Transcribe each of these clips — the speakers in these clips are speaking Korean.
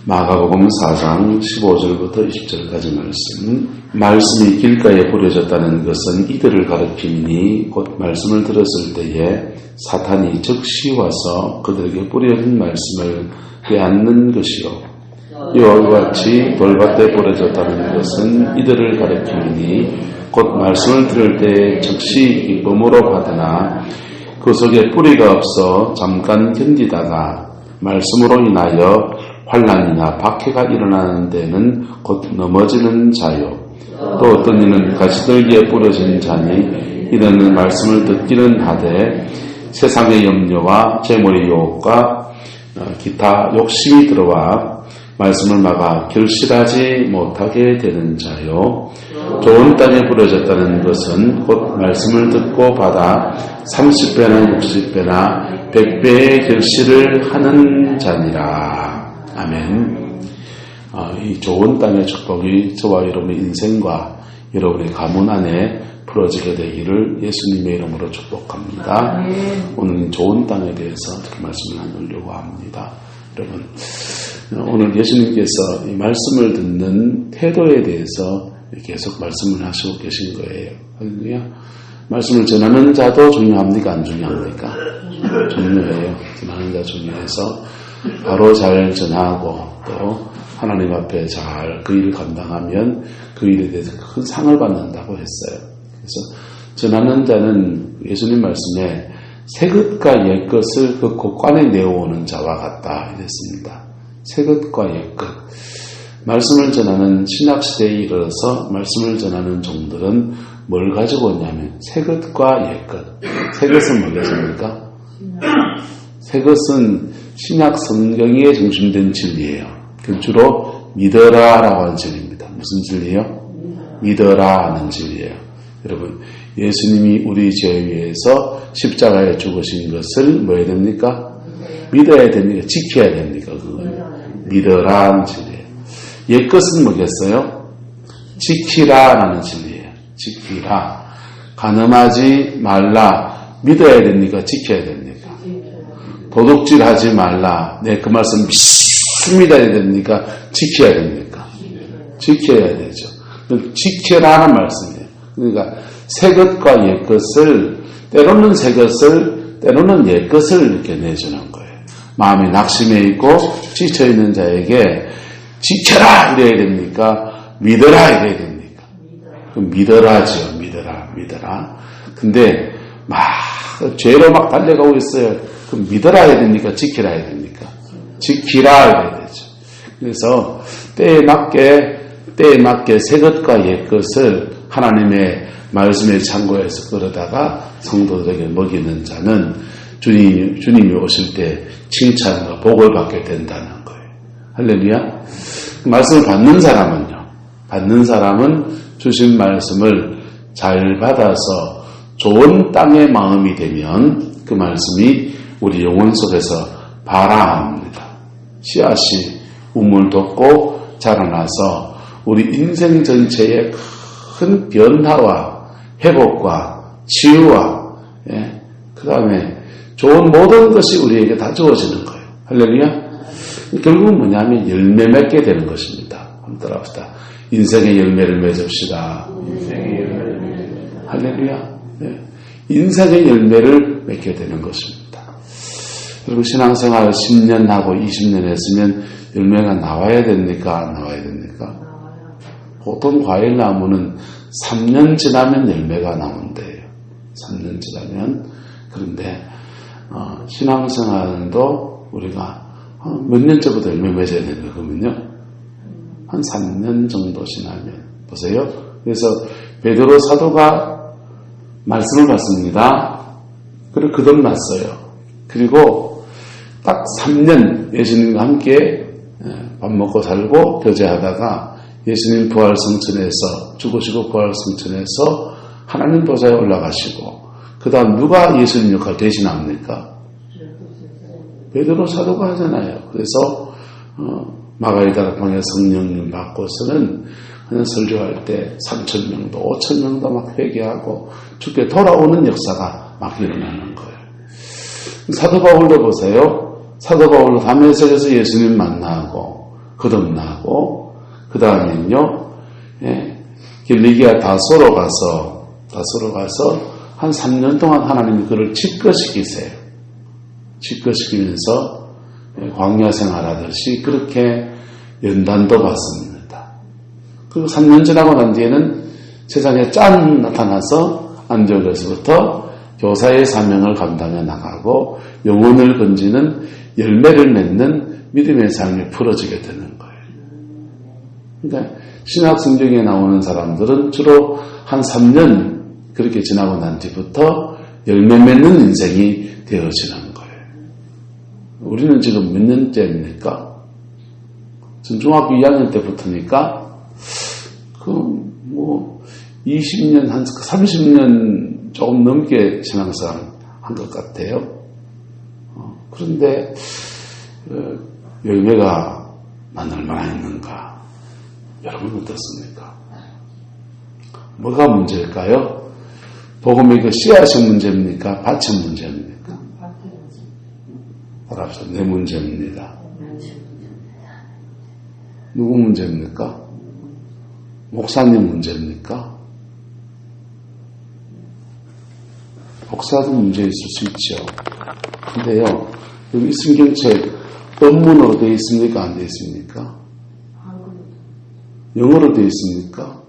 마가복음 4장 15절부터 20절까지 말씀이 길가에 뿌려졌다는 것은 이들을 가리키니 곧 말씀을 들었을 때에 사탄이 즉시 와서 그들에게 뿌려진 말씀을 빼앗는 것이요, 이와 같이 돌밭에 뿌려졌다는 것은 이들을 가리키니 곧 말씀을 들을 때에 즉시 기쁨으로 받으나 그 속에 뿌리가 없어 잠깐 견디다가 말씀으로 인하여 환난이나 박해가 일어나는 데는 곧 넘어지는 자요. 또 어떤 이는 가시들기에 뿌려진 자니 이는 말씀을 듣기는 하되 세상의 염려와 재물의 유혹과 기타 욕심이 들어와 말씀을 막아 결실하지 못하게 되는 자요. 좋은 땅에 뿌려졌다는 것은 곧 말씀을 듣고 받아 30배나 60배나 100배의 결실을 하는 자니라. 아멘. 이 좋은 땅의 축복이 저와 여러분의 인생과 여러분의 가문 안에 풀어지게 되기를 예수님의 이름으로 축복합니다. 오늘 좋은 땅에 대해서 어떻게 말씀을 나누려고 합니다. 여러분, 오늘 예수님께서 이 말씀을 듣는 태도에 대해서 계속 말씀을 하시고 계신 거예요. 할렐루야. 말씀을 전하는 자도 중요합니까? 안 중요합니까? 중요해요. 전하는 자 중요해서 바로 잘 전하고 또 하나님 앞에 잘 그 일을 감당하면 그 일에 대해서 큰 상을 받는다고 했어요. 그래서 전하는 자는 예수님 말씀에 새 것과 옛 것을 그 곳간에 내어오는 자와 같다 이랬습니다. 새 것과 옛 것. 말씀을 전하는 신약시대에 이르러서 말씀을 전하는 종들은 뭘 가지고 오냐면 새 것과 옛 것. 새 것은 뭐겠습니까? 새 것은 신약 성경에 중심된 진리예요. 그 주로 믿어라라고 하는 진리입니다. 무슨 진리요? 믿어라 하는 진리예요. 여러분, 예수님이 우리 죄 위해서 십자가에 죽으신 것을 뭐 해야 됩니까? 믿어야 됩니까? 지켜야 됩니까? 그건 믿어라 하는 진리예요. 옛 것은 뭐겠어요? 지키라라는 진리예요. 지키라. 간음하지 말라. 믿어야 됩니까? 지켜야 됩니까? 도둑질하지 말라. 네, 그 말씀 믿어야 됩니까? 지켜야 됩니까? 지켜야 되죠. 지켜라는 말씀이에요. 그러니까 새 것과 옛 것을 때로는 새 것을 때로는 옛 것을 이렇게 내주는 거예요. 마음이 낙심해 있고 지쳐 있는 자에게 지켜라 이래야 됩니까? 믿어라 이래야 됩니까? 그럼 믿어라죠. 믿어라. 근데 막 죄로 막 달려가고 있어요. 그럼 믿어라 해야 됩니까? 지키라 해야 됩니까? 지키라 해야 되죠. 그래서 때에 맞게 새 것과 옛 것을 하나님의 말씀에 참고해서 끌어다가 성도들에게 먹이는 자는 주님이 오실 때 칭찬과 복을 받게 된다는 거예요. 할렐루야. 말씀을 받는 사람은 주신 말씀을 잘 받아서 좋은 땅의 마음이 되면 그 말씀이 우리 영혼 속에서 발아합니다. 씨앗이 우물 돋고 자라나서 우리 인생 전체에 큰 변화와 회복과 치유와 그 다음에 좋은 모든 것이 우리에게 다 주어지는 거예요. 할렐루야. 결국은 뭐냐면 열매 맺게 되는 것입니다. 한번 따라합시다. 인생의 열매를 맺읍시다. 할렐루야. 인생의 열매를 맺게 되는 것입니다. 그리고 신앙생활 10년 하고 20년 했으면 열매가 나와야 됩니까? 안 나와야 됩니까? 보통 과일나무는 3년 지나면 열매가 나온대요. 3년 지나면. 그런데 신앙생활도 우리가 몇 년째부터 열매 맺어야 되는 거거든요. 한 3년 정도 지나면. 보세요. 그래서 베드로 사도가 말씀을 받습니다. 그리고 거듭났어요. 그리고 딱 3년 예수님과 함께 밥 먹고 살고 교제하다가 예수님 부활성천에서 죽으시고 부활성천에서 하나님 보좌에 올라가시고 그 다음 누가 예수님 역할 대신합니까? 베드로 사도가 하잖아요. 그래서 마가리다락방에 성령님 받고서는 그냥 설교할 때 3,000명도 5,000명도 막 회개하고 죽게 돌아오는 역사가 막 일어나는 거예요. 사도 바울도 보세요. 사도 바울도 다메섹에서 예수님 만나고 거듭나고, 그 다음에는요, 길리기아 다소로 가서 한 3년 동안 하나님이 그를 집거시키세요. 집거시키면서 광야 생활하듯이 그렇게 연단도 받습니다. 그리고 3년 지나고 난 뒤에는 세상에 짠 나타나서 안디옥에서부터 교사의 사명을 감당해 나가고 영혼을 건지는 열매를 맺는 믿음의 삶이 풀어지게 되는 거예요. 그러니까 신약 성경에 나오는 사람들은 주로 한 3년 그렇게 지나고 난 뒤부터 열매 맺는 인생이 되어지는 거예요. 우리는 지금 몇 년째입니까? 전 중학교 2학년 때부터니까 20년, 한 30년 조금 넘게 신앙생활 한 것 같아요. 그런데 열매가 난 얼마나 있는가? 여러분 어떻습니까? 뭐가 문제일까요? 복음의 그 씨앗의 문제입니까? 밭의 문제입니까? 따라합시다. 내 문제입니다. 누구 문제입니까? 목사님 문제입니까? 목사도 문제 있을 수 있죠. 근데요, 여기 성경책 원문으로 되어 있습니까? 안 되어 있습니까? 영어로 되어 있습니까?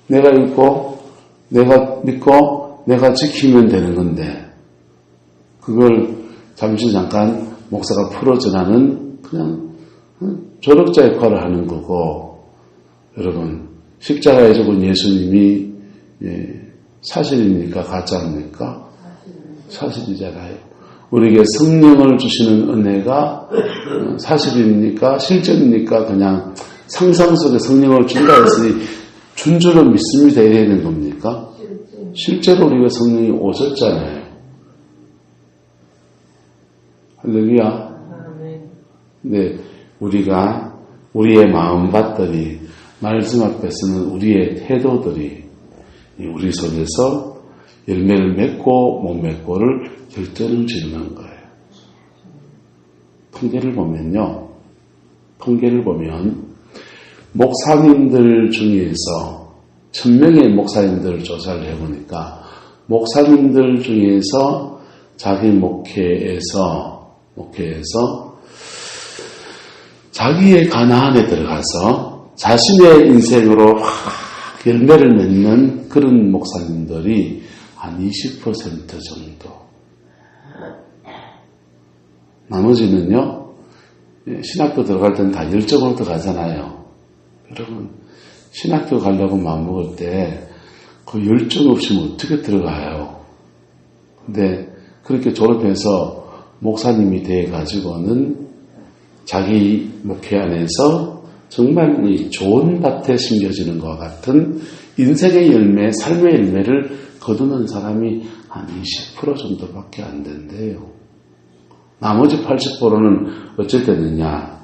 내가 읽고, 내가 믿고, 내가 지키면 되는 건데, 그걸 잠깐 목사가 풀어주라는 그냥 조력자 역할을 하는 거고, 여러분, 십자가에 죽은 예수님이 사실입니까? 가짜입니까? 사실이잖아요. 우리에게 성령을 주시는 은혜가 사실입니까? 실제입니까? 그냥 상상 속에 성령을 준다 했으니 준 줄은 믿습니다. 이래야 되는 겁니까? 실제로 우리가 성령이 오셨잖아요. 할렐루야. 네, 우리가 우리의 마음밭들이 말씀 앞에서는 우리의 태도들이 우리 속에서 열매를 맺고 못 맺고를 결정을 짓는 거예요. 통계를 보면 목사님들 중에서 1000명의 목사님들을 조사를 해보니까 목사님들 중에서 자기 목회에서 자기의 가나안에 들어가서 자신의 인생으로 열매를 맺는 그런 목사님들이 한 20% 정도. 나머지는요, 신학교 들어갈 때는 다 열정으로 들어가잖아요. 여러분, 신학교 가려고 마음먹을 때 그 열정 없이면 어떻게 들어가요? 근데 그렇게 졸업해서 목사님이 돼가지고는 자기 목회 안에서 정말 이 좋은 밭에 심겨지는 것과 같은 인생의 열매, 삶의 열매를 거두는 사람이 한 20% 정도밖에 안 된대요. 나머지 80%는 어쩔 때느냐?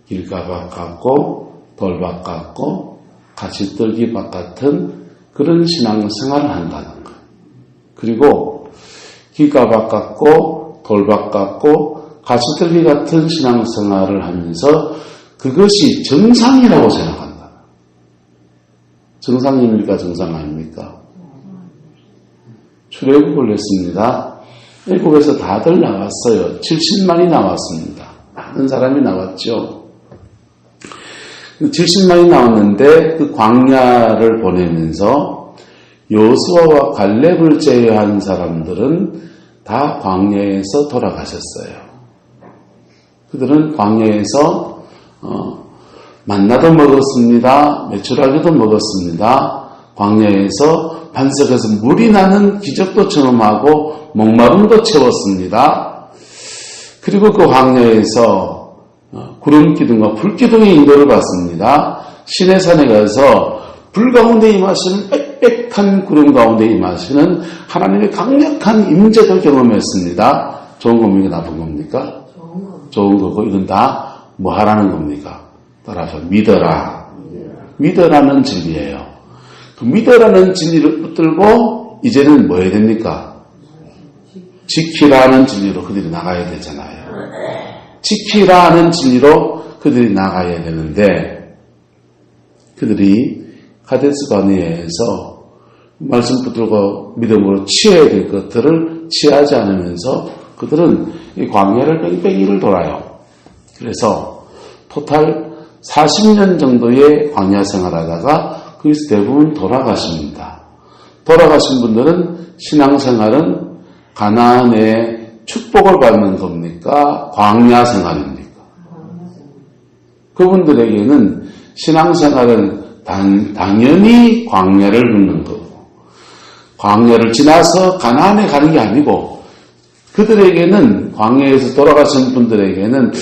길가밭 같고 돌밭 같고 가시떨기밭 같은 그런 신앙생활을 한다는 것. 그리고 길가밭 같고 돌밭 같고 가시떨기 같은 신앙생활을 하면서 그것이 정상이라고 생각한다. 정상입니까? 정상 아닙니까? 출애굽을 했습니다. 애굽에서 다들 나왔어요. 70만이 나왔습니다. 많은 사람이 나왔죠. 70만이 나왔는데 그 광야를 보내면서 여호수아와 갈렙을 제외한 사람들은 다 광야에서 돌아가셨어요. 그들은 광야에서 만나도 먹었습니다. 메추라기도 먹었습니다. 광야에서 반석에서 물이 나는 기적도 경험하고 목마름도 채웠습니다. 그리고 그 광야에서 구름 기둥과 불 기둥의 인도를 받습니다. 시내산에 가서 불 가운데 임하시는 빽빽한 구름 가운데 임하시는 하나님의 강력한 임재도 경험했습니다. 좋은 겁니까? 나쁜 겁니까? 좋은 거고 이건 다 뭐 하라는 겁니까? 따라서 믿어라. 믿어라는 진리예요. 그 믿어라는 진리를 붙들고 이제는 뭐 해야 됩니까? 지키라는 진리로 그들이 나가야 되잖아요. 지키라는 진리로 그들이 나가야 되는데 그들이 가데스 바네아에서 말씀 붙들고 믿음으로 취해야 될 것들을 취하지 않으면서 그들은 이 광야를 뺑뺑이를 돌아요. 그래서 토탈 40년 정도의 광야 생활하다가 거기서 대부분 돌아가십니다. 돌아가신 분들은 신앙생활은 가나안의 축복을 받는 겁니까? 광야 생활입니까? 그분들에게는 신앙생활은 당연히 광야를 걷는 거고 광야를 지나서 가나안에 가는 게 아니고 그들에게는 광야에서 돌아가신 분들에게는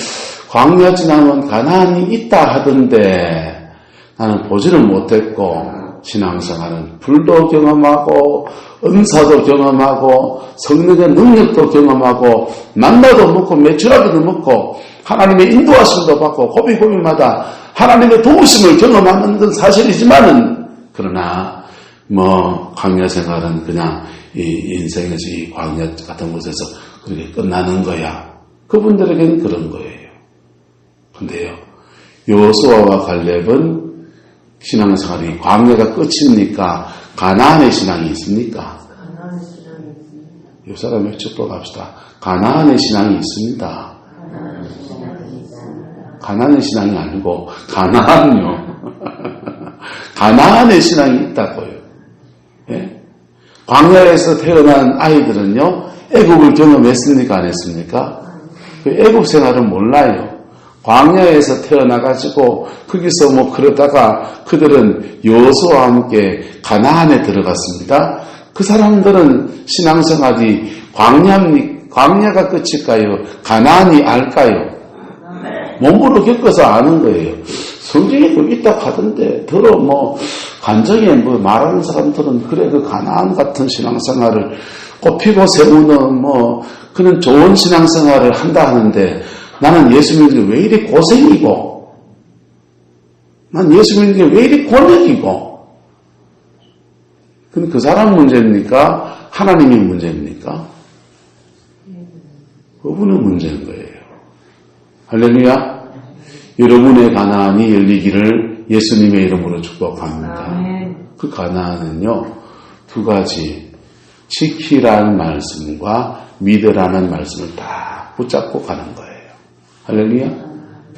광야 지나면 가나안이 있다 하던데 나는 보지를 못했고 신앙생활은 불도 경험하고 은사도 경험하고 성령의 능력도 경험하고 만나도 먹고 메추라기도 먹고 하나님의 인도하심도 받고 고비고비마다 하나님의 도우심을 경험하는 건 사실이지만은 그러나 광야 생활은 그냥 이 인생에서 이 광야 같은 곳에서 그렇게 끝나는 거야. 그분들에게는 그런 거예요. 근데요, 여호수아와 갈렙은 신앙생활이 광야가 끝입니까? 가나안의 신앙이 있습니까? 가나안의 신앙이 있습니다. 이 사람의 축복합시다. 가나안의 신앙이 있습니다. 가나안의 신앙이 아니고 가나안요. 가나안의 신앙이 있다고요. 예? 광야에서 태어난 아이들은요, 애국을 경험했습니까? 안 했습니까? 그 애국 생활은 몰라요. 광야에서 태어나가지고 거기서 그러다가 그들은 여호수아와 함께 가나안에 들어갔습니다. 그 사람들은 신앙생활이 광야가 끝일까요? 가나안이 알까요? 몸으로 겪어서 아는 거예요. 성경에 있다 하던데 더러 간정에 말하는 사람들은 그래 그 가나안 같은 신앙생활을 꽃피고 세우는 그는 좋은 신앙생활을 한다 하는데 나는 예수 믿는 게 왜 이리 고생이고 난 예수 믿는 게 왜 이리 곤욕이고 그럼 그 사람 문제입니까? 하나님이 문제입니까? 그분의 문제인 거예요. 할렐루야. 여러분의 가나안이 열리기를 예수님의 이름으로 축복합니다. 그 가나안은요, 두 가지 지키라는 말씀과 믿으라는 말씀을 다 붙잡고 가는 거예요. 할렐루야.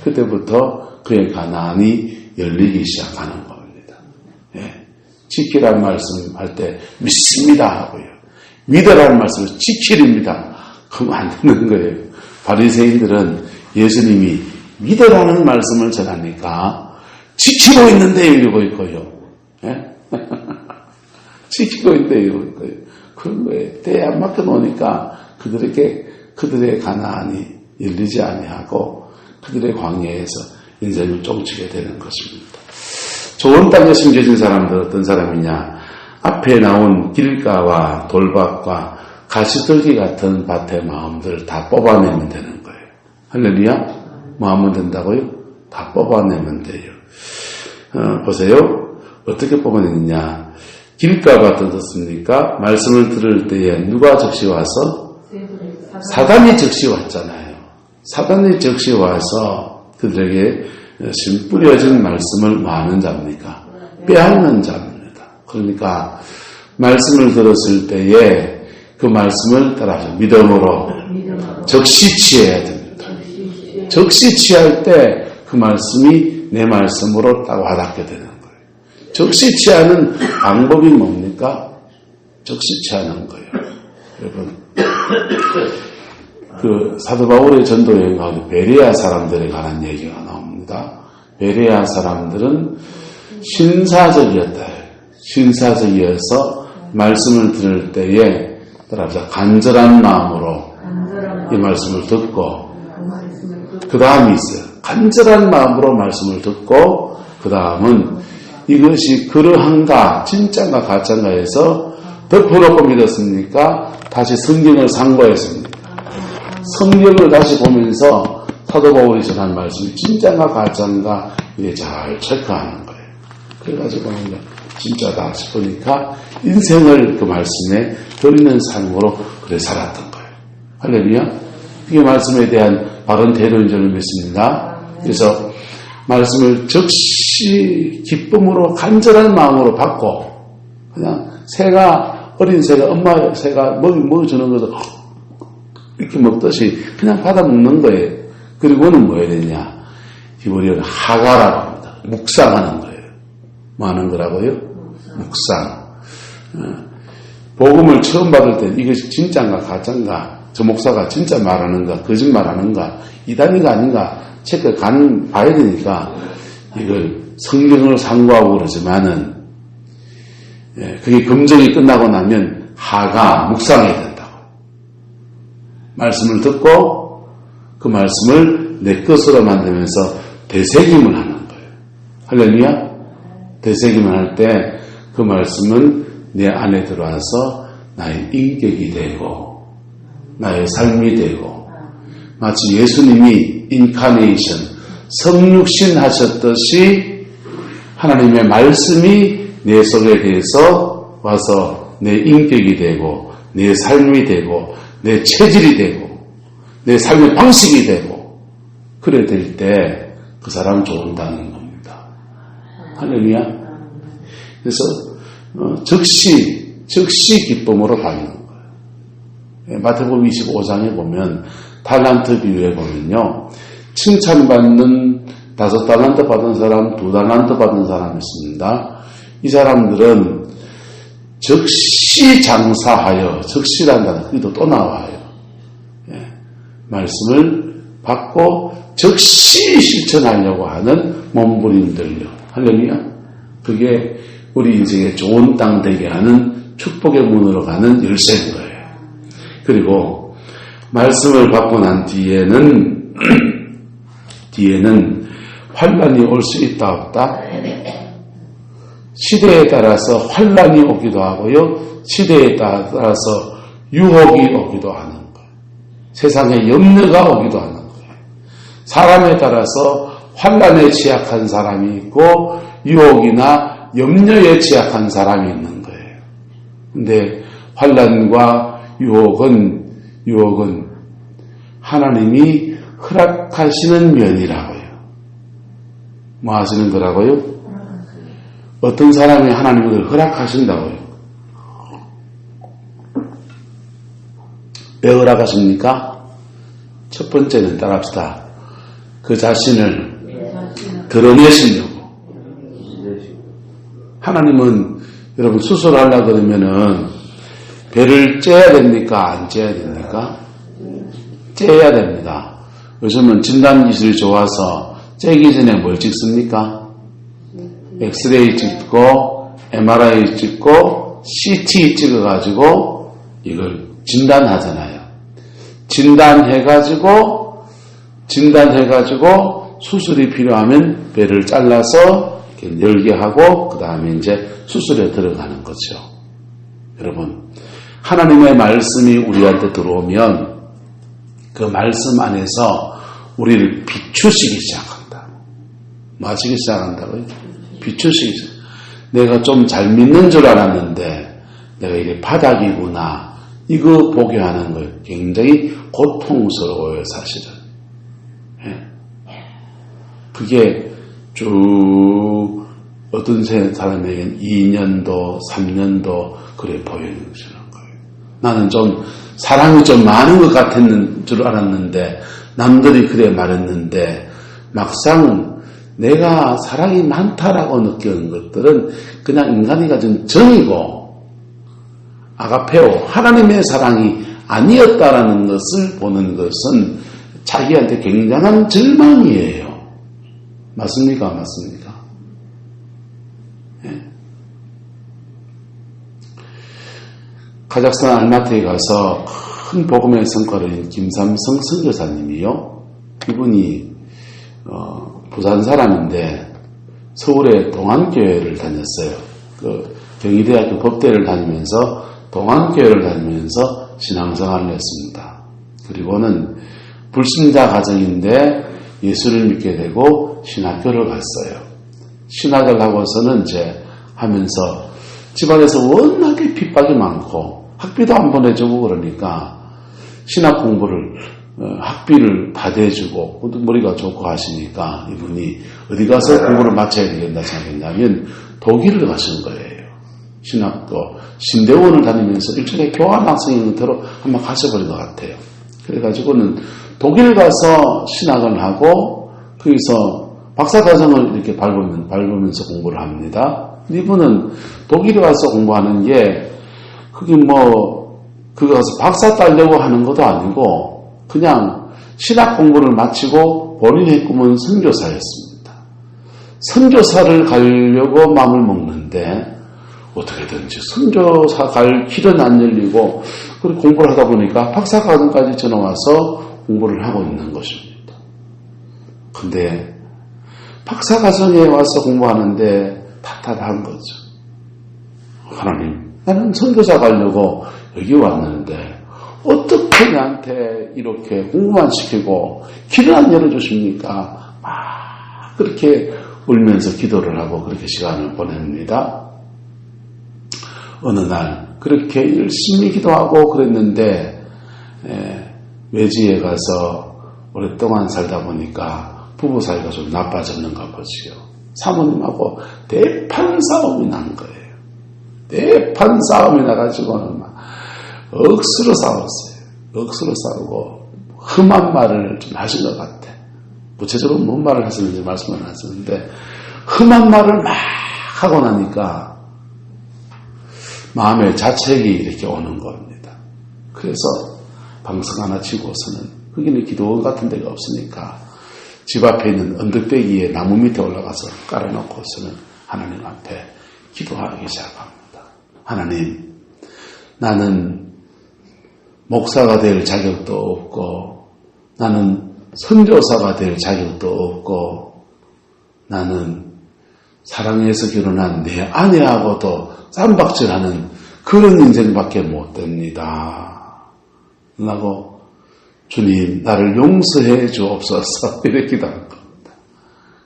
그때부터 그의 가나안이 열리기 시작하는 겁니다. 예. 지키라는 말씀 할 때 믿습니다 하고요. 믿으라는 말씀을 지키립니다. 그럼 안 되는 거예요. 바리새인들은 예수님이 믿으라는 말씀을 전하니까 지키고 있는데 이러고 있고요. 예? 지키고 있는데 이러고 있고요. 그런 거예요. 때에 안 맞게 노니까 그들의 가나안이 열리지 아니하고 그들의 광야에서 인생을 쫑치게 되는 것입니다. 좋은 땅에 심겨진 사람들 어떤 사람이냐? 앞에 나온 길가와 돌밭과 가시떨기 같은 밭의 마음들을 다 뽑아내면 되는 거예요. 할렐루야? 뭐 하면 된다고요? 다 뽑아내면 돼요. 보세요. 어떻게 뽑아내느냐? 길가가 어떻습니까? 말씀을 들을 때에 누가 적시 와서? 사단이 적시 왔잖아요. 사단이 적시 와서 그들에게 심 뿌려진 말씀을 뭐 하는 자입니까? 빼앗는 자입니다. 그러니까 말씀을 들었을 때에 그 말씀을 따라서 믿음으로 적시 취해야 됩니다. 적시 취할 때 그 말씀이 내 말씀으로 딱 와닿게 되는 거예요. 적시 취하는 방법이 뭡니까? 적시 취하는 거예요. 여러분, 그 사도 바울의 전도 여행 가운데 베레아 사람들에 관한 얘기가 나옵니다. 베레아 사람들은 신사적이었다. 신사적이어서 말씀을 들을 때에 따라서 간절한 마음으로 이 말씀을 듣고 그 다음이 있어요. 간절한 마음으로 말씀을 듣고 그 다음은 이것이 그러한가 진짜인가 가짜인가 해서 덮어놓고 믿었습니까? 다시 성경을 상고했습니다. 성경을 다시 보면서 사도 바울이 전한 말씀이 진짜인가 가짜인가 이게 잘 체크하는 거예요. 그래가지고 진짜다 싶으니까 인생을 그 말씀에 드리는 삶으로 그래 살았던 거예요. 할렐루야. 그게 말씀에 대한 바른 태도인 줄 믿습니다. 그래서 말씀을 즉시 기쁨으로 간절한 마음으로 받고 그냥 어린 새가 엄마 새가 먹이 주는 것을 이렇게 먹듯이 그냥 받아 먹는 거예요. 그리고는 뭐 해야 되냐? 히브리어는 하가라고 합니다. 묵상하는 거예요. 뭐 하는 거라고요? 묵상. 복음을 처음 받을 때 이것이 진짜인가 가짜인가, 저 목사가 진짜 말하는가 거짓말하는가 이단이가 아닌가 체크 봐야 되니까 이걸 성경을 상고하고 그러지만은 그게 검증이 끝나고 나면 하가 묵상해야 된다고. 말씀을 듣고 그 말씀을 내 것으로 만들면서 되새김을 하는 거예요. 할렐루야. 되새김을 할 때 그 말씀은 내 안에 들어와서 나의 인격이 되고 나의 삶이 되고 마치 예수님이 인카네이션 성육신 하셨듯이 하나님의 말씀이 내 속에 대해서 와서 내 인격이 되고 내 삶이 되고 내 체질이 되고 내 삶의 방식이 되고 그래 될 때 그 사람 좋은 땅인 겁니다. 할렐루야. 그래서 즉시 기쁨으로 받는 거예요. 마태복음 25장에 보면 달란트 비유에 보면요. 칭찬받는 5달란트 받은 사람, 2달란트 받은 사람이 있습니다. 이 사람들은 즉시 장사하여, 즉시란 단어, 그게도 또 나와요. 말씀을 받고 즉시 실천하려고 하는 몸부림들요. 할렐루야. 그게 우리 인생의 좋은 땅 되게 하는 축복의 문으로 가는 열쇠인 거예요. 그리고 말씀을 받고 난 뒤에는 환란이 올 수 있다 없다? 시대에 따라서 환란이 오기도 하고요. 시대에 따라서 유혹이 오기도 하는 거예요. 세상에 염려가 오기도 하는 거예요. 사람에 따라서 환란에 취약한 사람이 있고 유혹이나 염려에 취약한 사람이 있는 거예요. 근데 환란과 유혹은 하나님이 허락하시는 면이라고요. 뭐 하시는 거라고요? 어떤 사람이 하나님이 그걸 허락하신다고요. 왜 허락하십니까? 첫 번째는 따라합시다. 그 자신을 드러내시려고. 하나님은 여러분 수술하려고 그러면은 배를 째야 됩니까? 안 째야 됩니까? 째야 됩니다. 요즘은 진단기술이 좋아서 째기 전에 뭘 찍습니까? 엑스레이 찍고 MRI 찍고 CT 찍어가지고 이걸 진단하잖아요. 진단해가지고 수술이 필요하면 배를 잘라서 이렇게 열게 하고 그 다음에 이제 수술에 들어가는 거죠. 여러분, 하나님의 말씀이 우리한테 들어오면 그 말씀 안에서 우리를 비추시기 시작한다. 뭐 하시기 시작한다고요? 비추시기 시작. 내가 좀 잘 믿는 줄 알았는데 내가 이게 바닥이구나. 이거 보게 하는 거예요. 굉장히 고통스러워요, 사실은. 그게 쭉 어떤 사람에게는 2년도, 3년도 그래 보이는 거예요. 나는 좀 사랑이 좀 많은 것 같았는 줄 알았는데 남들이 그래 말했는데 막상 내가 사랑이 많다라고 느끼는 것들은 그냥 인간이 가진 정이고 아가페오 하나님의 사랑이 아니었다라는 것을 보는 것은 자기한테 굉장한 절망이에요. 맞습니까? 맞습니까? 예? 카자흐스탄 알마티에 가서 큰 복음의 성과를 김삼성 선교사님이요. 이분이 부산 사람인데 서울의 동안교회를 다녔어요. 그 경희대학교 법대를 다니면서 동안교회를 다니면서 신앙생활을 했습니다. 그리고는 불신자 가정인데 예수를 믿게 되고 신학교를 갔어요. 신학을 하고서는 이제 하면서 집안에서 워낙에 핍박이 많고 학비도 안 보내주고 그러니까 신학 공부를 학비를 다 대주고 머리가 좋고 하시니까 이분이 어디 가서 공부를 마쳐야 되겠다 생각했냐면 독일을 가신 거예요. 신학도 신대원을 다니면서 일종의 교환학생 형태로 한번 가셔버린 것 같아요. 그래가지고는 독일 가서 신학을 하고 거기서 박사과정을 이렇게 밟으면서 공부를 합니다. 이분은 독일에 가서 공부하는 게 그게 그거 가서 박사 따려고 하는 것도 아니고 그냥 신학 공부를 마치고 본인의 꿈은 선교사였습니다. 선교사를 가려고 마음을 먹는데 어떻게든지 선교사 갈 길은 안 열리고 그렇게 공부를 하다 보니까 박사과정까지 전화와서 공부를 하고 있는 것입니다. 근데 박사과정에 와서 공부하는데 답답한 거죠. 하나님, 나는 선교사 가려고 여기 왔는데 어떻게 나한테 이렇게 공부만 시키고 길을 안 열어주십니까? 막 그렇게 울면서 기도를 하고 그렇게 시간을 보냅니다. 어느 날 그렇게 열심히 기도하고 그랬는데 외지에 가서 오랫동안 살다 보니까 부부 사이가 좀 나빠졌는가 보지요. 사모님하고 대판 싸움이 난 거예요. 대판 싸움이 나가지고는 막 억수로 싸웠어요. 억수로 싸우고 험한 말을 좀 하신 것 같아. 구체적으로 뭔 말을 하셨는지 말씀을 안 하셨는데 험한 말을 막 하고 나니까 마음에 자책이 이렇게 오는 겁니다. 그래서 방석 하나 치고서는 거기는 기도원 같은 데가 없으니까 집 앞에 있는 언덕배기에 나무 밑에 올라가서 깔아놓고서는 하나님 앞에 기도하기 시작합니다. 하나님, 나는 목사가 될 자격도 없고 나는 선교사가 될 자격도 없고 나는 사랑해서 결혼한 내 아내하고도 쌈박질하는 그런 인생밖에 못 됩니다. 라고 주님 나를 용서해 주옵소서 이렇게 기도한 겁니다.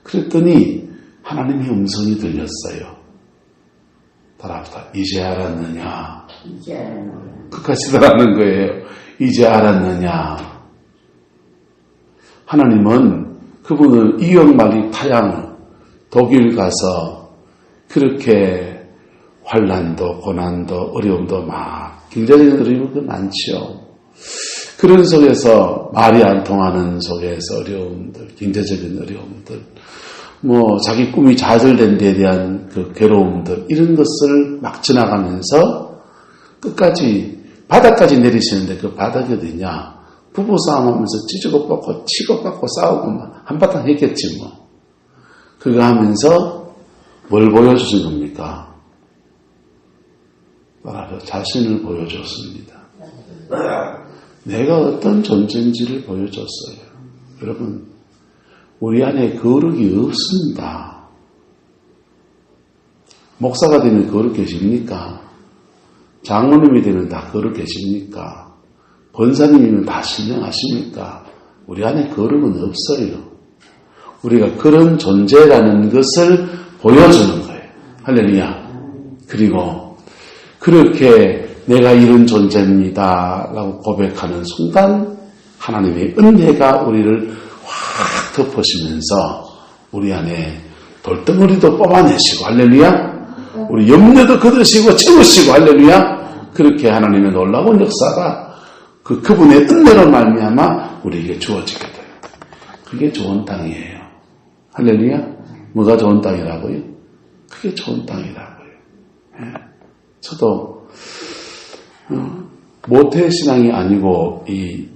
그랬더니 하나님의 음성이 들렸어요. 따라합시다. 이제 알았느냐? 이제 알았느냐? 끝까지 들어가는 거예요. 이제 알았느냐? 하나님은 그분을 이역말리 타양 독일 가서 그렇게 환난도 고난도 어려움도 막 경제적인 어려움도 많지요. 그런 속에서 말이 안 통하는 속에서 어려움들, 경제적인 어려움들, 자기 꿈이 좌절된 데에 대한 그 괴로움들, 이런 것을 막 지나가면서 끝까지, 바닥까지 내리시는데 그 바닥이 어디냐? 부부싸움 하면서 찌르고 뻗고 치고 받고 싸우고 한바탕 했겠지 뭐. 그거 하면서 뭘 보여주신 겁니까? 자신을 보여줬습니다. 내가 어떤 존재인지를 보여줬어요. 여러분, 우리 안에 거룩이 없습니다. 목사가 되면 거룩 계십니까? 장로님이 되면 다 거룩 계십니까? 권사님이면 다 신령하십니까? 우리 안에 거룩은 없어요. 우리가 그런 존재라는 것을 보여주는 거예요. 할렐루야. 그리고 그렇게 내가 이런 존재입니다 라고 고백하는 순간 하나님의 은혜가 우리를 확 덮으시면서 우리 안에 돌덩어리도 뽑아내시고 할렐루야. 우리 염려도 거두시고 채우시고 할렐루야. 그렇게 하나님의 놀라운 역사가 그분의 은혜로 말미암아 우리에게 주어지게 돼요. 그게 좋은 땅이에요. 할렐루야. 뭐가 좋은 땅이라고요? 그게 좋은 땅이라고요. 저도 모태신앙이 아니고 이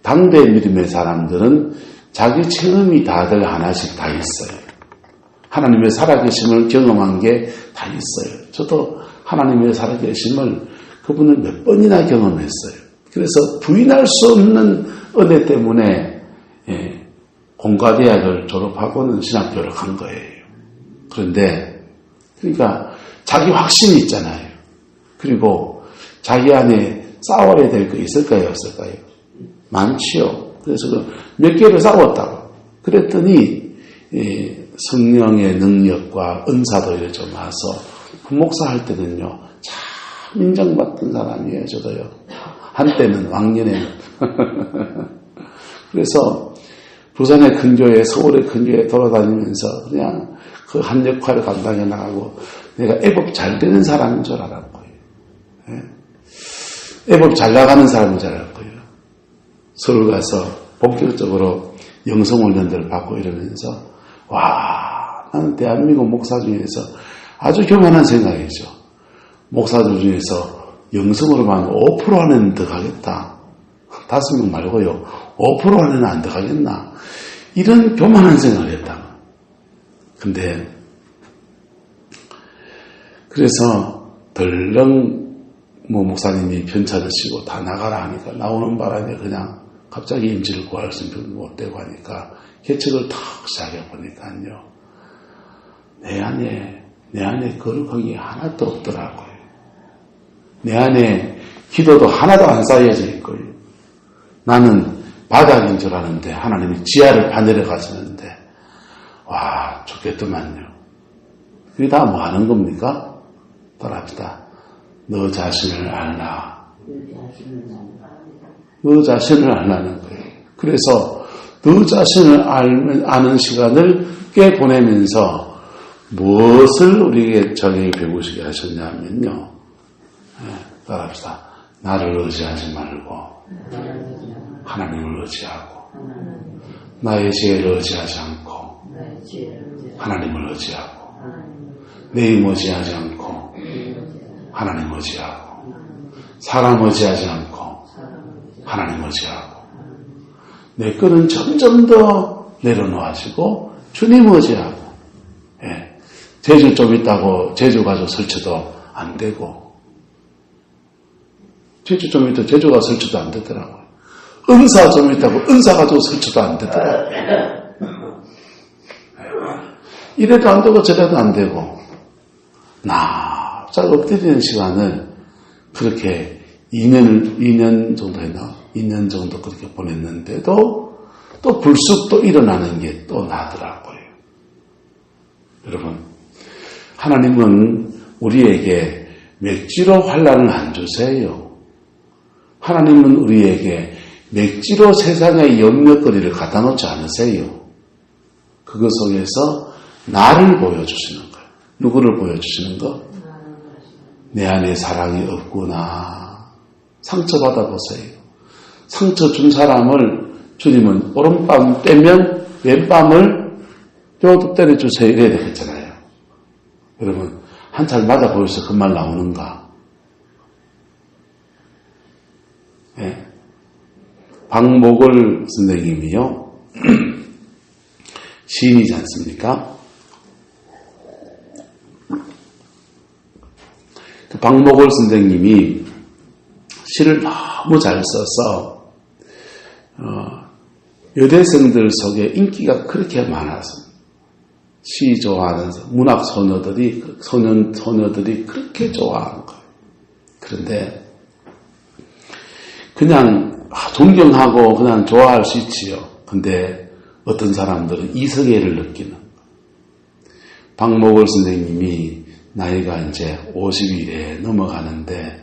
당대 믿음의 사람들은 자기 체험이 다들 하나씩 다 있어요. 하나님의 살아계심을 경험한 게 다 있어요. 저도 하나님의 살아계심을 그분을 몇 번이나 경험했어요. 그래서 부인할 수 없는 은혜 때문에 공과대학을 졸업하고는 신학교를 간 거예요. 그런데 그러니까 자기 확신이 있잖아요. 그리고 자기 안에 싸워야 될 거 있을까요? 없을까요? 많지요. 그래서 몇 개를 싸웠다고. 그랬더니 성령의 능력과 은사도 이래 좀 와서 부목사 할 때는요, 참 인정받던 사람이에요, 저도요. 한때는, 왕년에는. 그래서 부산의 큰 교회, 서울의 큰 교회 돌아다니면서 그냥 그 한 역할을 감당해 나가고 내가 애법 잘 되는 사람인 줄 알았고요. 예? 애법 잘 나가는 사람인 줄 알았고요. 서울 가서 본격적으로 영성훈련들을 받고 이러면서 와, 나는 대한민국 목사 중에서 아주 교만한 생각이죠. 목사들 중에서 영성으로만 5% 안에는 더 가겠다. 5명 말고요. 5% 안에는 안 더 가겠나. 이런 교만한 생각을 했다. 근데 그래서 덜렁 목사님이 편찮으시고 다 나가라 하니까 나오는 바람에 그냥 갑자기 임지를 구할 수 못 되고 하니까 개척을 탁 시작해 보니까요. 내 안에 거룩한 게 하나도 없더라고요. 내 안에 기도도 하나도 안 쌓여져 있고요. 나는 바닥인 줄 아는데 하나님이 지하를 파내려 가시는데 와 좋겠더만요. 그게 다 뭐 하는 겁니까? 따라합시다. 너 자신을 알라. 너 자신을 알라는 거예요. 그래서 너 자신을 아는 시간을 꽤 보내면서 무엇을 우리에게 저에게 배우시게 하셨냐면요. 따라합시다. 나를 의지하지 말고 하나님을 의지하고 나의 지혜를 의지하지 않고 하나님을 의지하고 내 힘 의지하지 않고 하나님 의지하고 사람 의지하지 않고 하나님 의지하고 내 거는 점점 더 내려놓아지고 주님 의지하고 예. 제주 좀 있다고 제주 가서 설치도 안 되고 제주 좀 있다고 제주 가서 설치도 안 되더라고요. 은사 좀 있다고 은사 가지고 설치도 안 되더라고요. 이래도 안 되고 저래도 안 되고 납작 엎드리는 시간을 그렇게 2년 정도 했나? 2년 정도 그렇게 보냈는데도 또 불쑥 또 일어나는 게 또 나더라고요. 여러분, 하나님은 우리에게 맥지로 환난을 안 주세요. 하나님은 우리에게 맥지로 세상의 염려거리를 갖다 놓지 않으세요. 그것 속에서 나를 보여주시는 거예요. 누구를 보여주시는 거? 내 안에 사랑이 없구나. 상처받아 보세요. 상처 준 사람을 주님은 오른밤 빼면 왼밤을 뼈도 때려주세요. 이래야 되겠잖아요. 여러분, 한 차례 맞아 보여서 그 말 나오는가? 네. 박목월 선생님이요. 시인이지 않습니까? 그 박목월 선생님이 시를 너무 잘 써서 여대생들 속에 인기가 그렇게 많아서 시 좋아하는 문학 소녀들이 그렇게 좋아하는 거예요. 그런데 그냥 존경하고 그냥 좋아할 수 있지요. 근데 어떤 사람들은 이성애를 느끼는 박목월 선생님이 나이가 이제 50일에 넘어가는데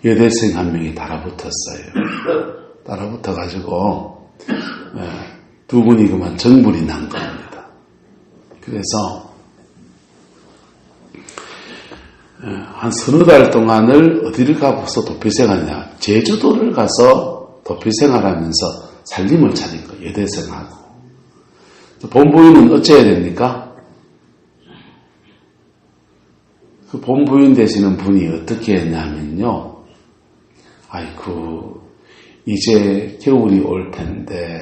여대생 한 명이 달아붙었어요. 달아붙어가지고 두 분이 그만 정분이 난 겁니다. 그래서 한 서너 달 동안을 어디를 가서 도피생활이냐, 제주도를 가서 도피생활하면서 살림을 차린 거예요. 여대생하고. 본부인은 어째야 됩니까? 그 본부인 되시는 분이 어떻게 했냐면요. 아이쿠, 이제 겨울이 올 텐데,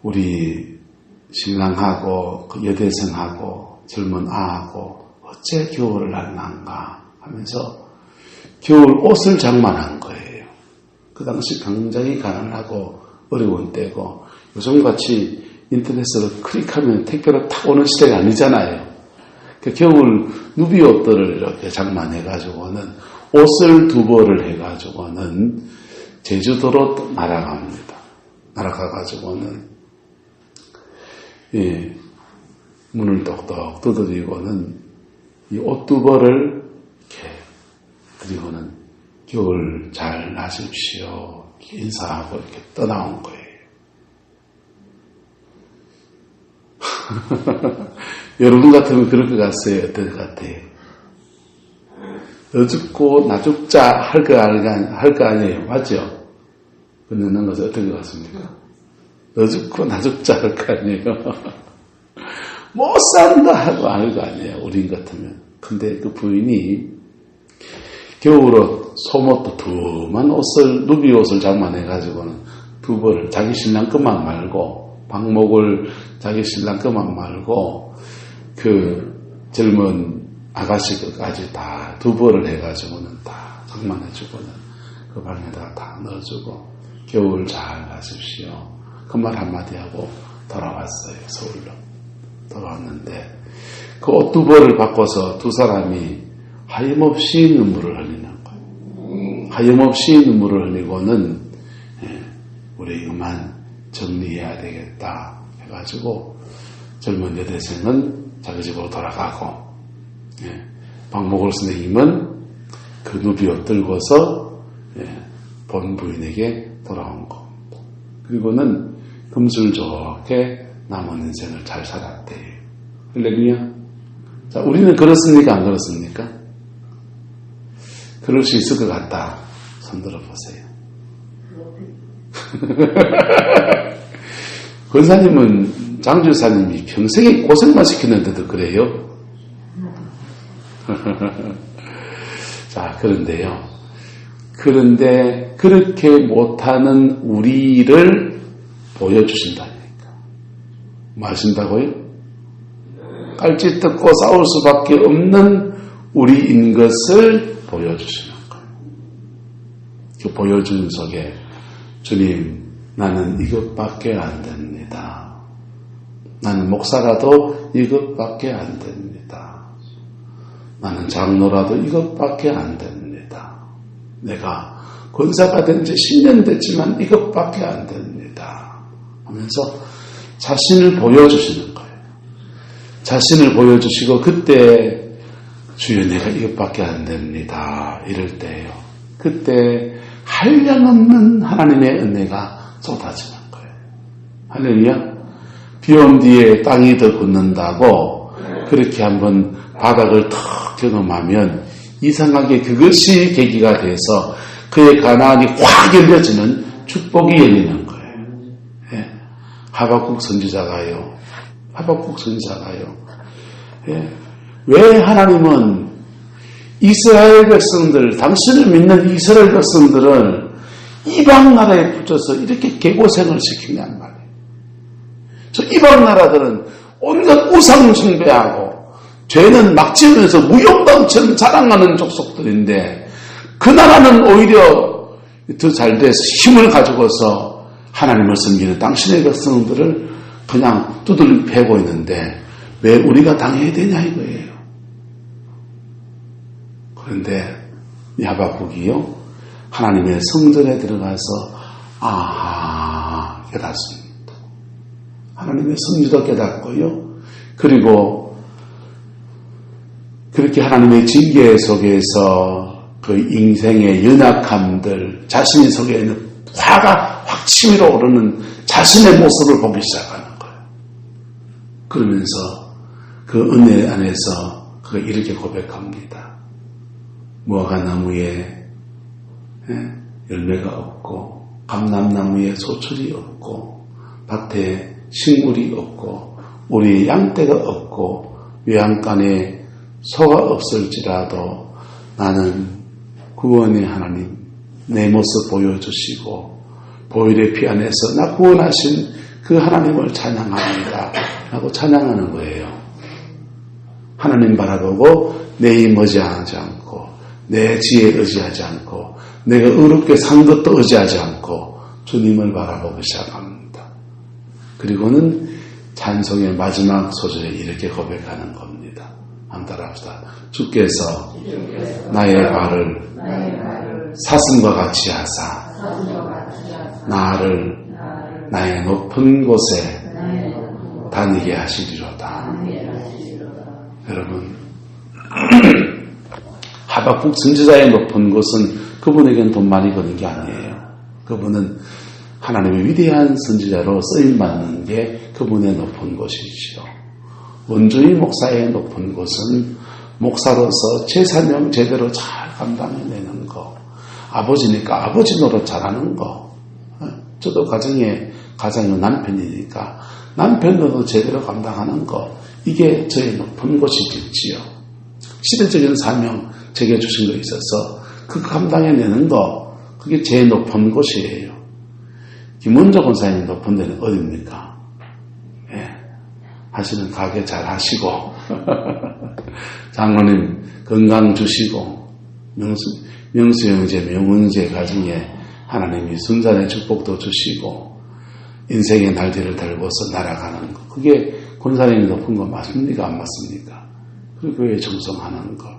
우리 신랑하고 그 여대생하고 젊은 아하고 어째 겨울을 날란가 하면서 겨울 옷을 장만한 거예요. 그 당시 굉장히 가난하고 어려운 때고 요즘같이 인터넷으로 클릭하면 택배로 탁 오는 시대가 아니잖아요. 그 겨울 누비 옷들을 이렇게 장만해가지고는 옷을 2벌을 해가지고는 제주도로 날아갑니다. 날아가가지고는 예, 문을 똑똑 두드리고는 이 옷 두 벌을 이렇게, 그리고는 겨울 잘 나십시오 인사하고 이렇게 떠나온 거예요. 여러분 같으면 그럴 것 같아요? 어떨 것 같아요? 너 죽고 나 죽자 할 거 아니에요? 맞죠? 그러는 것은 어떤 것 같습니까? 너 죽고 나 죽자 할 거 아니에요? 못 산다 하고 할 거 아니에요? 우린 같으면. 근데 그 부인이 겨울옷, 소모도 두만 옷을, 누비 옷을 장만해가지고는 두 벌을 자기 신랑 것만 말고, 방목을 자기 신랑 것만 말고, 그 젊은 아가씨 것까지 다 두 벌을 해가지고는 다 장만해주고는 그 방에다가 다 넣어주고, 겨울 잘 가십시오. 그 말 한마디 하고 돌아왔어요. 서울로. 돌아왔는데, 그 옷 두 벌을 바꿔서 두 사람이 하염없이 눈물을 흘리는 거예요. 하염없이 눈물을 흘리고는, 우리 이만 정리해야 되겠다 해가지고 젊은 여대생은 자기 집으로 돌아가고, 박목월 선생님은 그 누비옷 들고서 본 부인에게 돌아온 겁니다. 그리고는 금술 좋게 남은 인생을 잘 살았대요. 할렐루야. 자, 우리는 그렇습니까? 안 그렇습니까? 그럴 수 있을 것 같다. 손 들어보세요. 권사님은, 장주사님이 평생에 고생만 시키는데도 그래요? 자, 그런데 그렇게 못하는 우리를 보여주신다니까. 뭐 하신다고요? 깔짓 듣고 싸울 수밖에 없는 우리인 것을 보여주시는 거예요. 그 보여주는 속에 주님, 나는 이것밖에 안 됩니다. 나는 목사라도 이것밖에 안 됩니다. 나는 장로라도 이것밖에 안 됩니다. 내가 권사가 된 지 10년 됐지만 이것밖에 안 됩니다. 하면서 자신을 보여주시는 거예요. 자신을 보여주시고 그때 주여 내가 이것밖에 안 됩니다. 이럴 때예요. 그때 한량없는 하나님의 은혜가 쏟아지는 거예요. 할렐루야. 비온 뒤에 땅이 더 굳는다고 그렇게 한번 바닥을 턱 경험하면 이상하게 그것이 계기가 돼서 그의 가난이 확 열려지는 축복이 열리는 거예요. 예. 하박국 선지자가요. 예. 왜 하나님은 이스라엘 백성들, 당신을 믿는 이스라엘 백성들을 이방 나라에 붙여서 이렇게 개고생을 시키냔 말이에요. 저 이방 나라들은 온갖 우상 숭배하고 죄는 막 지으면서 무용담처럼 자랑하는 족속들인데 그 나라는 오히려 더 잘 돼서 힘을 가지고서 하나님을 섬기는 당신의 백성들을 그냥 두들겨 패고 있는데 왜 우리가 당해야 되냐 이거예요. 그런데 이 하박국이요, 하나님의 성전에 들어가서 깨닫습니다. 하나님의 성지도 깨닫고요. 그리고 그렇게 하나님의 징계 속에서 그 인생의 연약함들, 자신의 속에 있는 화가 확 치밀어 오르는 자신의 모습을 보기 시작하는 거예요. 그러면서 그 은혜 안에서 그가 이렇게 고백합니다. 무화과나무에 열매가 없고 감람나무에 소출이 없고 밭에 식물이 없고 우리 양떼가 없고 외양간에 소가 없을지라도 나는 구원의 하나님 내 모습 보여주시고 보혈의 피 안에서 나 구원하신 그 하나님을 찬양합니다 라고 찬양하는 거예요. 하나님 바라보고 내 힘 의지하지 않고 내 지혜에 의지하지 않고 내가 의롭게 산 것도 의지하지 않고 주님을 바라보기 시작합니다. 그리고는 찬송의 마지막 소절에 이렇게 고백하는 겁니다. 한번 따라합시다. 주께서 나의 발을 사슴과 같이 하사 나를 나의 높은 곳에 다니게 하시리로다. 여러분, 하박국 선지자의 높은 곳은 그분에겐 돈 많이 버는 게 아니에요. 그분은 하나님의 위대한 선지자로 쓰임받는 게 그분의 높은 곳이지요. 원주희 목사의 높은 곳은 목사로서 제 사명 제대로 잘 감당해내는 거, 아버지니까 아버지 노릇 잘하는 거, 저도 가정의 남편이니까 남편 노릇 제대로 감당하는 거, 이게 저의 높은 곳이겠지요. 시대적인 사명 제게 주신 거 있어서 그 감당해내는 거, 그게 제 높은 곳이에요. 김원조 권사님 높은 데는 어디입니까? 예. 하시는 가게 잘 하시고 장로님 건강 주시고 명수 형제 명은제 가정에 하나님이 순산의 축복도 주시고 인생의 날개를 달고서 날아가는 거, 그게 권사님이 높은 거 맞습니까? 안 맞습니까? 그리고 교회에 정성하는 거,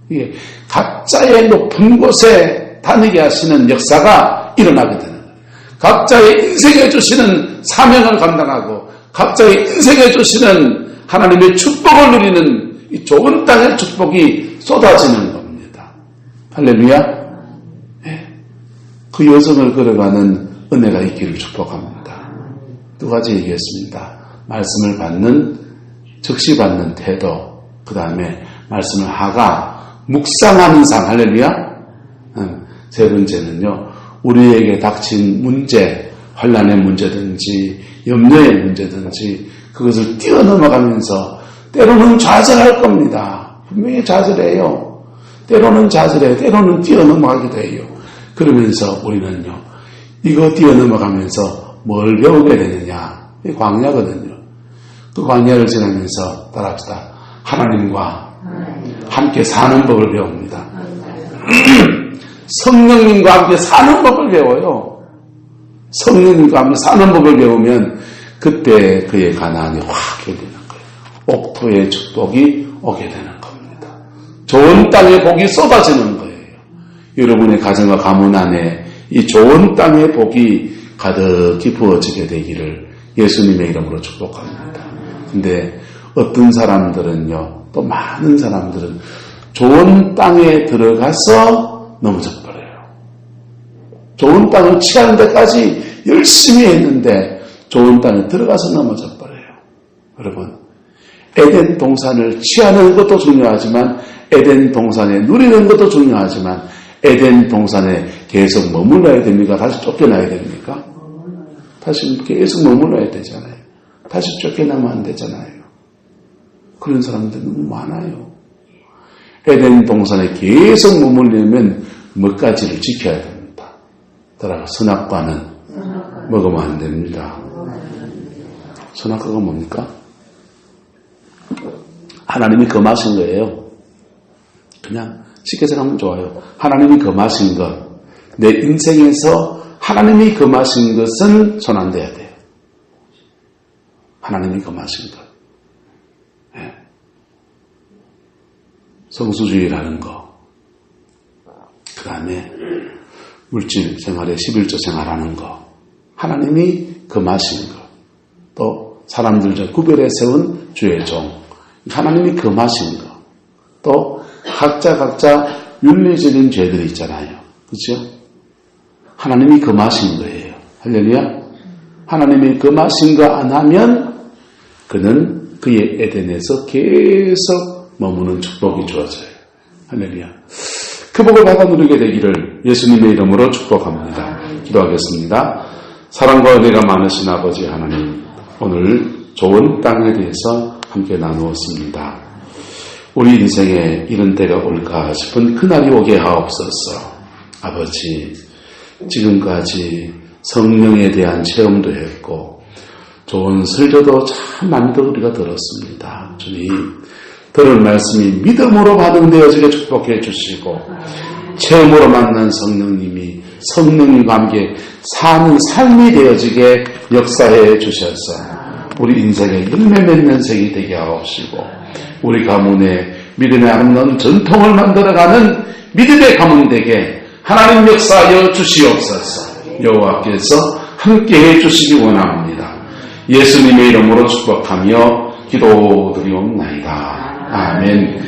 이게 각자의 높은 곳에 다니게 하시는 역사가 일어나게 되는 거예요. 각자의 인생에 주시는 사명을 감당하고 각자의 인생에 주시는 하나님의 축복을 누리는 이 좋은 땅의 축복이 쏟아지는 겁니다. 할렐루야. 네. 그 여정을 걸어가는 은혜가 있기를 축복합니다. 두 가지 얘기했습니다. 말씀을 받는, 적시 받는 태도, 그 다음에 말씀을 하가 묵상하는 삶. 할렐루야. 세 번째는요, 우리에게 닥친 문제, 환난의 문제든지 염려의 문제든지 그것을 뛰어넘어가면서 때로는 좌절할 겁니다. 분명히 좌절해요. 때로는 좌절해요. 때로는 뛰어넘어가기도 해요. 그러면서 우리는요, 이거 뛰어넘어가면서 뭘 배우게 되느냐, 이 광야거든요. 그 광야를 지나면서 따라합시다. 하나님과 함께 사는 법을 배웁니다. 성령님과 함께 사는 법을 배워요. 성령님과 함께 사는 법을 배우면 그때 그의 가난이 확 되는 거예요. 옥토의 축복이 오게 되는 겁니다. 좋은 땅의 복이 쏟아지는 거예요. 여러분의 가정과 가문 안에 이 좋은 땅의 복이 가득히 부어지게 되기를 예수님의 이름으로 축복합니다. 근데 어떤 사람들은요, 또 많은 사람들은 좋은 땅에 들어가서 넘어져버려요. 좋은 땅을 취하는 데까지 열심히 했는데 좋은 땅에 들어가서 넘어져버려요. 여러분, 에덴 동산을 취하는 것도 중요하지만 에덴 동산에 누리는 것도 중요하지만 에덴 동산에 계속 머물러야 됩니까? 다시 쫓겨나야 됩니까? 다시 계속 머물러야 되잖아요. 다시 쫓겨나면 안 되잖아요. 그런 사람들 너무 많아요. 에덴 동산에 계속 머물려면 몇 가지를 지켜야 됩니다. 따라서 선악과는 먹으면 안 됩니다. 선악과가 뭡니까? 하나님이 금하신 거예요. 그냥 쉽게 생각하면 좋아요. 하나님이 금하신 것, 내 인생에서 하나님이 금하신 것은 손 안 대야 돼요. 하나님이 금하신 것. 네. 성수주의라는 거, 그 다음에 물질 생활에 11조 생활하는 거, 하나님이 금하신 거, 또 사람들 중 구별해 세운 주의 종, 하나님이 금하신 거, 또 각자 윤리적인 죄들이 있잖아요. 그렇죠? 하나님이 금하신 거예요. 할렐루야. 하나님이 금하신 거 안 하면 그는 그의 에덴에서 계속 머무는 축복이 주어져요. 할렐루야. 그 복을 받아 누리게 되기를 예수님의 이름으로 축복합니다. 기도하겠습니다. 사랑과 은혜가 많으신 아버지 하나님, 오늘 좋은 땅에 대해서 함께 나누었습니다. 우리 인생에 이런 때가 올까 싶은 그날이 오게 하옵소서. 아버지, 지금까지 성령에 대한 체험도 했고 좋은 설교도 참 많이도 우리가 들었습니다. 주님, 들을 말씀이 믿음으로 반응되어지게 축복해 주시고 체험으로 만난 성령님이 성령님과 함께 사는 삶이 되어지게 역사해 주셔서 우리 인생의 열매 맺는 생이 되게 하옵시고 우리 가문에 믿음의 아름다운 전통을 만들어가는 믿음의 가문 되게 하나님 역사하여 주시옵소서. 여호와께서 함께해 주시기 원합니다. 예수님의 이름으로 축복하며 기도드리옵나이다. 아멘.